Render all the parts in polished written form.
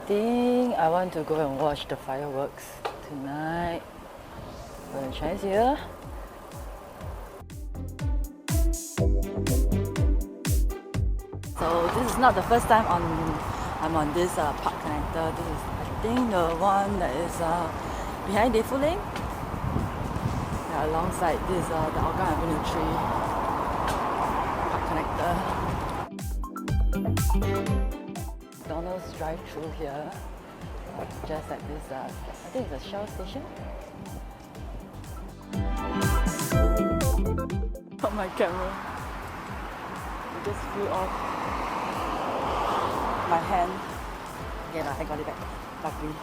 Think I want to go and watch the fireworks tonight for Chinese New Year. So this is not the first time I'm on this park connector. This is, I think, the one that is behind Defu Lane. Yeah, alongside this the Hougang Avenue 3 park connector. McDonald's drive-through here, just like this. I think it's a Shell station. Oh, my camera! It just flew off my hand. Yeah, I got it back. Luckily,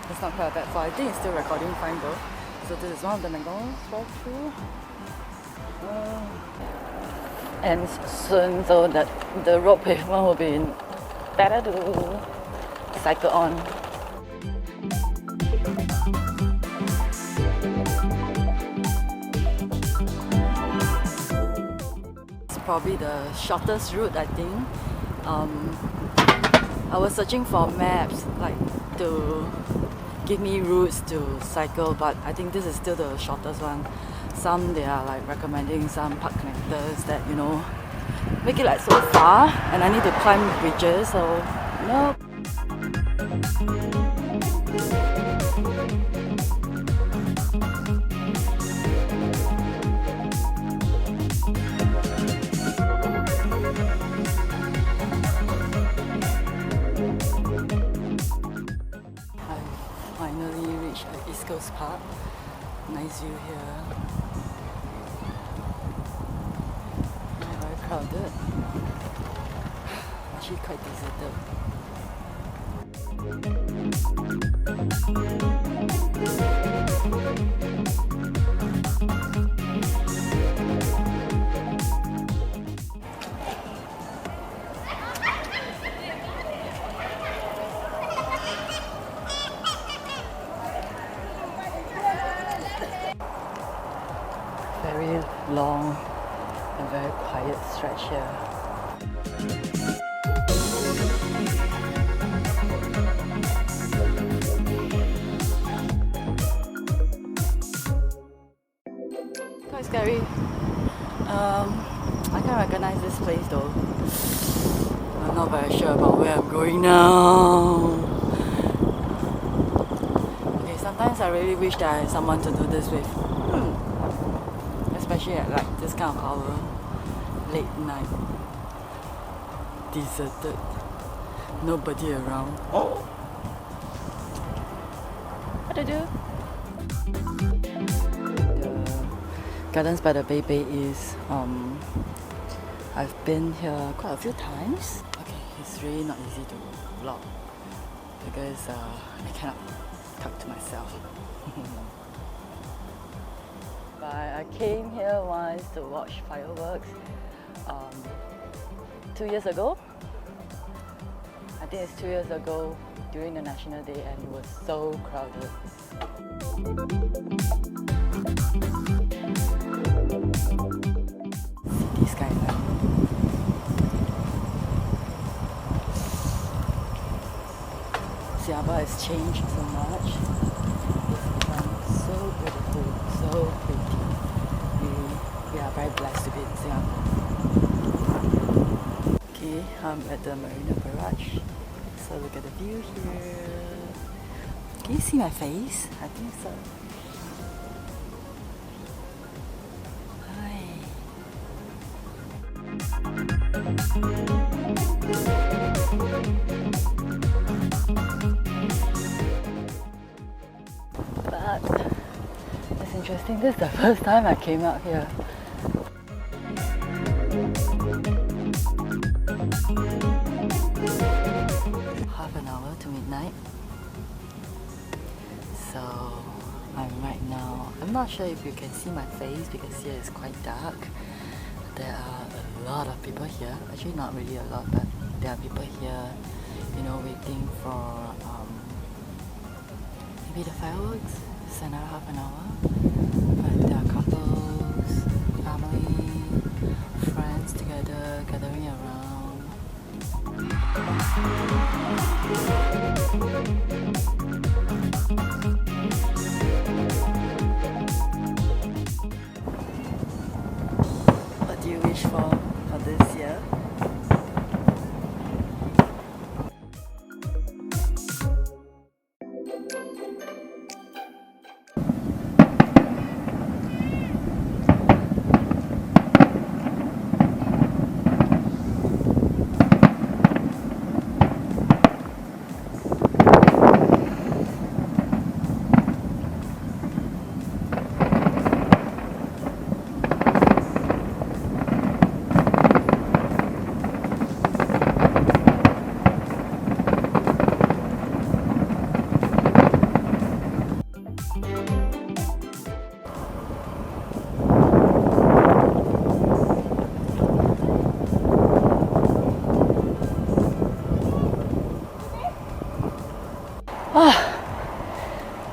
it's not quite bad. So I think it's still recording fine though. So this is one of the McDonald's drive-through. And soon, so that the road pavement will be better to cycle on. It's probably the shortest route, I think. I was searching for maps like to give me routes to cycle, but I think this is still the shortest one. Some they are like recommending some park connectors that, you know, make it like so far and I need to climb bridges, so no. I finally reached the East Coast Park. Nice view here. Crowded. Actually quite deserted. Very long and very quiet stretch here. Quite scary. I can't recognize this place though. I'm not very sure about where I'm going now. Okay, sometimes I really wish that I had someone to do this with. Especially at like this kind of hour, late night, deserted, nobody around. Oh, what to do? The Gardens by the Bay is I've been here quite a few times. Okay, it's really not easy to vlog because I cannot talk to myself. I came here once to watch fireworks 2 years ago. I think it's 2 years ago during the National Day, and it was so crowded. City skyline. Siaba has changed so much. It's become so beautiful, so pretty. We are very blessed to be in Singapore. Okay, I'm at the Marina Barrage. So look at the view here. Can you see my face? I think so. Hi. But it's interesting, this is the first time I came out here. Half an hour to midnight. So I'm right now, I'm not sure if you can see my face because here is quite dark. There are a lot of people here, actually not really a lot, but there are people here, you know, waiting for maybe the fireworks. It's another half an hour. But there are couples, family, friends together, gathering around. What do you wish for this year?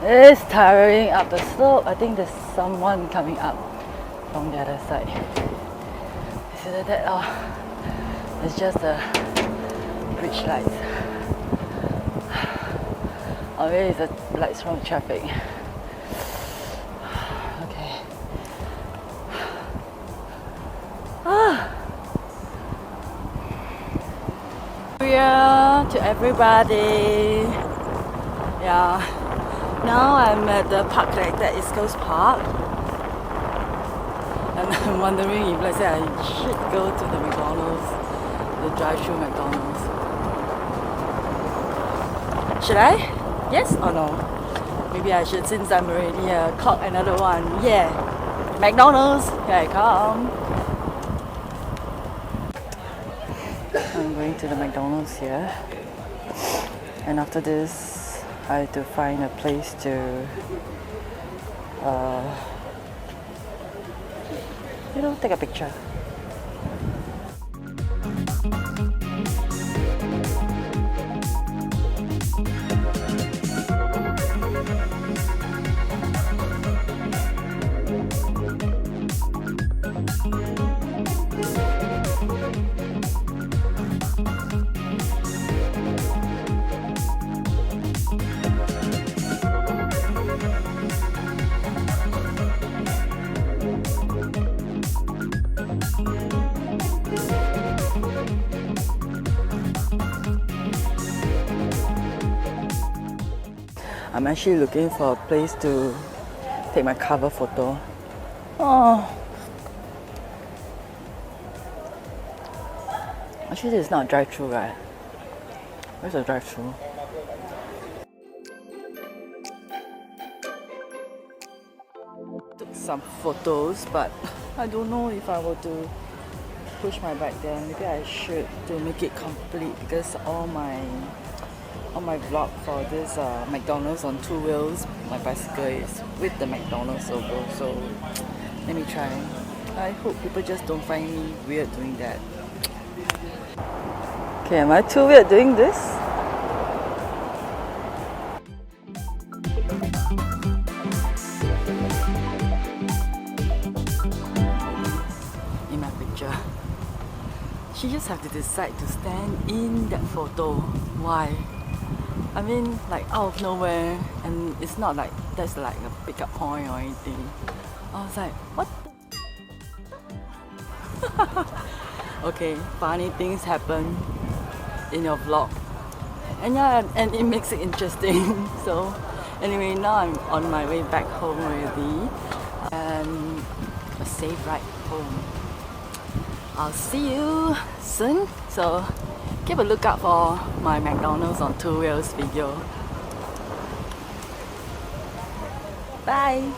It's tiring up the slope. I think there's someone coming up from the other side. Is it that? Oh, it's just the bridge lights. Or maybe it's the lights from traffic. Okay. Here to everybody. Yeah. Now I'm at the park connector at East Coast Park, and I'm wondering if, let's say, I should go to the McDonald's, the drive-thru McDonald's. Should I? Yes or no? Maybe I should, since I'm already here. Clock another one. Yeah, McDonald's. Here I come. I'm going to the McDonald's here, and after this I had to find a place to take a picture. I'm actually looking for a place to take my cover photo. Oh, actually this is not a drive-thru, right? Where's the drive-thru? Took some photos, but I don't know if I were to push my bike there. Maybe I should to make it complete, because all my vlog for this McDonald's on two wheels, my bicycle is with the McDonald's logo. So let me try. I hope people just don't find me weird doing that. Okay, am I too weird doing this? In my picture, she just have to decide to stand in that photo. Why? I mean, like out of nowhere, and it's not like that's like a pickup point or anything. I was like, what the? Okay, funny things happen in your vlog, and yeah, and it makes it interesting. So anyway, now I'm on my way back home already, and a safe ride home. I'll see you soon. So keep a lookout for my McDonald's on two wheels video. Bye!